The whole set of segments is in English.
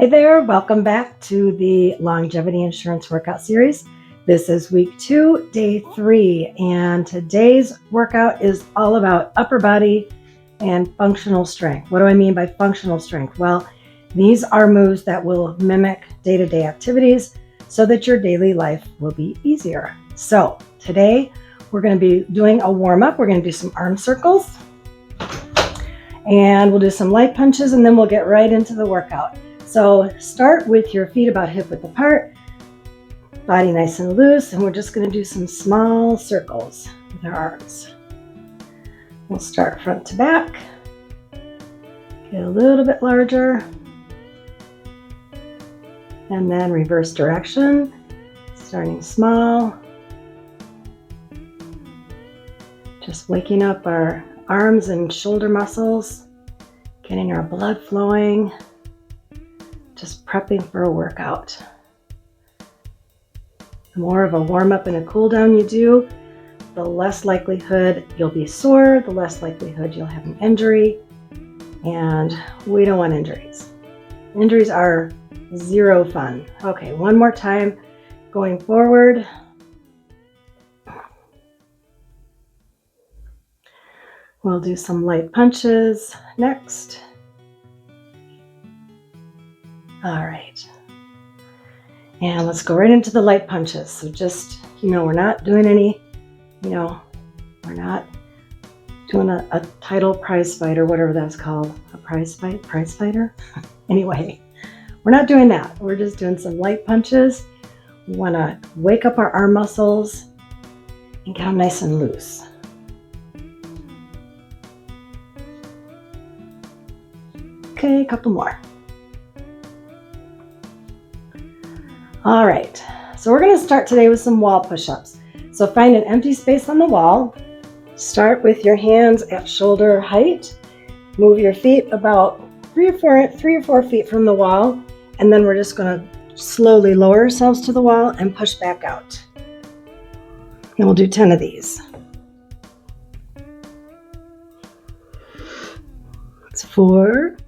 Hey there, welcome back to the Longevity Insurance Workout Series. This is week 2, day 3, and today's workout is all about upper body and functional strength. What do I mean by functional strength? Well, these are moves that will mimic day-to-day activities so that your daily life will be easier. So today we're going to be doing a warm-up. We're going to do some arm circles, and we'll do some light punches, and then we'll get right into the workout. So start with your feet about hip width apart, body nice and loose, and we're just going to do some small circles with our arms. We'll start front to back, get a little bit larger, and then reverse direction, starting small, just waking up our arms and shoulder muscles, getting our blood flowing. Just prepping for a workout. The more of a warm-up and a cool-down you do, the less likelihood you'll be sore, the less likelihood you'll have an injury, and we don't want injuries. Injuries are zero fun. Okay, one more time, going forward. We'll do some light punches next. All right, and let's go right into the light punches. So just, we're not doing any, we're not doing a title prize fight or whatever that's called, a prize fighter. Anyway, we're not doing that. We're just doing some light punches. We want to wake up our arm muscles and get them nice and loose. Okay, a couple more. All right, so we're going to start today with some wall push-ups. So find an empty space on the wall. Start with your hands at shoulder height. Move your feet about 3 or 4 feet from the wall, and then we're just going to slowly lower ourselves to the wall and push back out. And we'll do 10 of these. That's 4.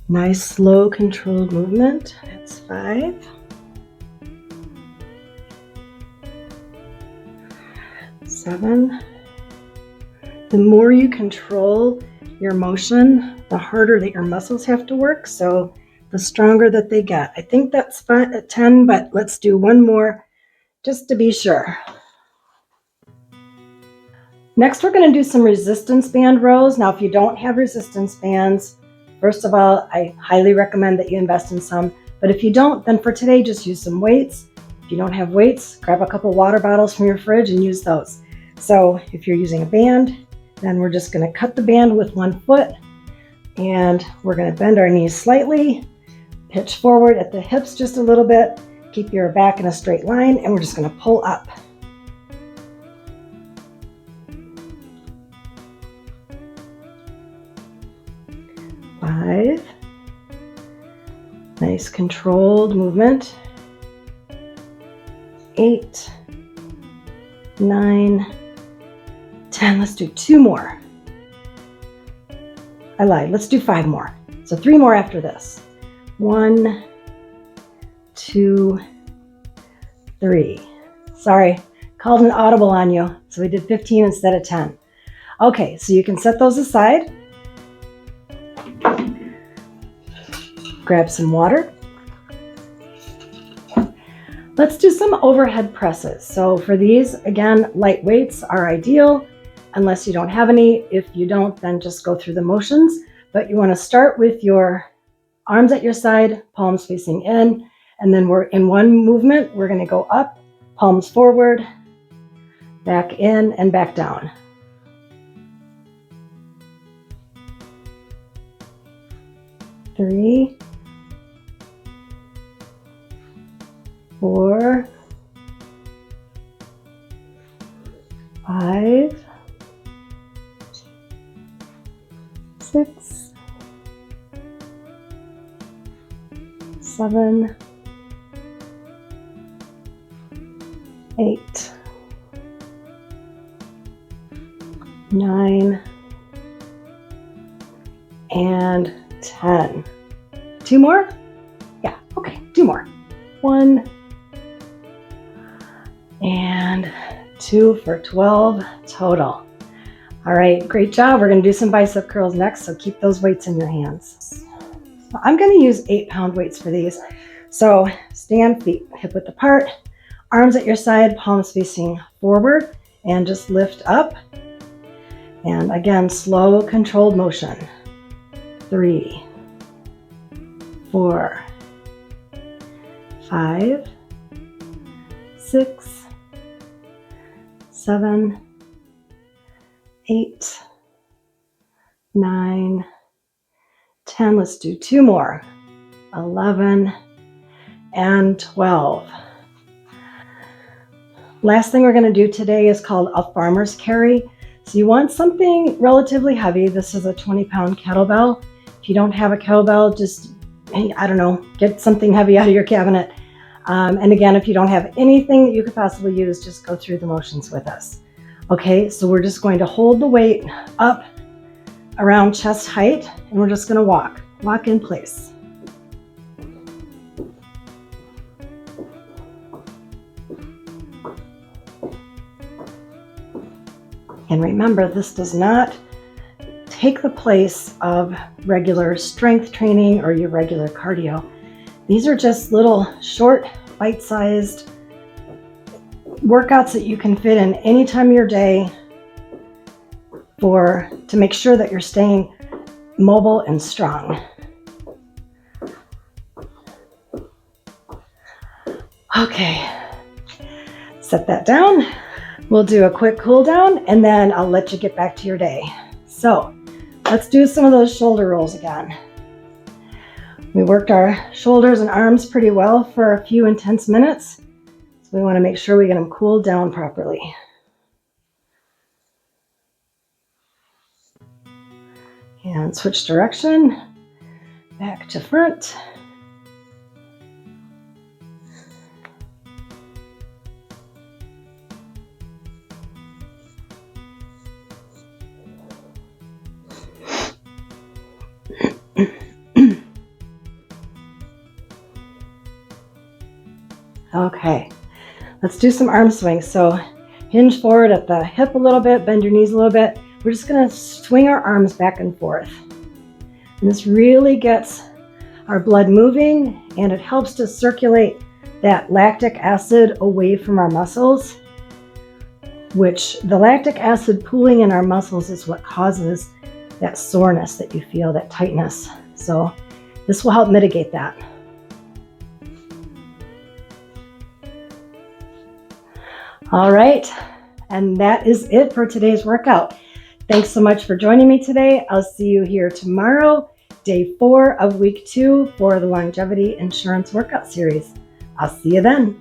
Nice, slow, controlled movement. That's 5. 7. The more you control your motion, the harder that your muscles have to work, so the stronger that they get. I think that's fine at 10, but let's do one more just to be sure. Next, we're going to do some resistance band rows. Now, if you don't have resistance bands, first of all, I highly recommend that you invest in some, but if you don't, then for today, just use some weights. If you don't have weights, grab a couple water bottles from your fridge and use those. So if you're using a band, then we're just going to cut the band with one foot, and we're going to bend our knees slightly, pitch forward at the hips just a little bit, keep your back in a straight line, and we're just going to pull up. Five. Nice controlled movement. 8, 9, 10. Let's do 2 more. I lied. Let's do 5 more. So 3 more after this. 1, 2, 3. Sorry, called an audible on you. So we did 15 instead of 10. Okay, so you can set those aside. Grab some water. Let's do some overhead presses. So for these, again, light weights are ideal unless you don't have any. If you don't, then just go through the motions. But you want to start with your arms at your side, palms facing in, and then we're in one movement, we're going to go up, palms forward, back in, and back down. 3, 4, 5, 6, 7, 8, 9, and 10. 2 more? Yeah, okay, 2 more. 1 and 2 for 12 total. All right, great job. We're gonna do some bicep curls next, so keep those weights in your hands. I'm gonna use 8-pound weights for these. So stand, feet hip width apart, arms at your side, palms facing forward, and just lift up. And again, slow, controlled motion. 3, 4, 5, 6, 7, 8, 9, 10. Let's do 2 more. 11 and 12. Last thing we're going to do today is called a farmer's carry. So you want something relatively heavy. This is a 20-pound kettlebell. If you don't have a kettlebell, just, I don't know, get something heavy out of your cabinet. And again, if you don't have anything that you could possibly use, just go through the motions with us. Okay, so we're just going to hold the weight up around chest height, and we're just going to walk in place. And remember, this does not take the place of regular strength training or your regular cardio. These are just little short, bite-sized workouts that you can fit in any time of your day to make sure that you're staying mobile and strong. Okay, set that down. We'll do a quick cool down and then I'll let you get back to your day. So let's do some of those shoulder rolls again. We worked our shoulders and arms pretty well for a few intense minutes. So we want to make sure we get them cooled down properly. And switch direction, back to front. Okay, let's do some arm swings. So hinge forward at the hip a little bit, bend your knees a little bit. We're just going to swing our arms back and forth. And this really gets our blood moving, and it helps to circulate that lactic acid away from our muscles, which the lactic acid pooling in our muscles is what causes that soreness that you feel, that tightness. So this will help mitigate that. All right, and that is it for today's workout. Thanks so much for joining me today. I'll see you here tomorrow, day 4 of week 2 for the Longevity Insurance Workout Series. I'll see you then.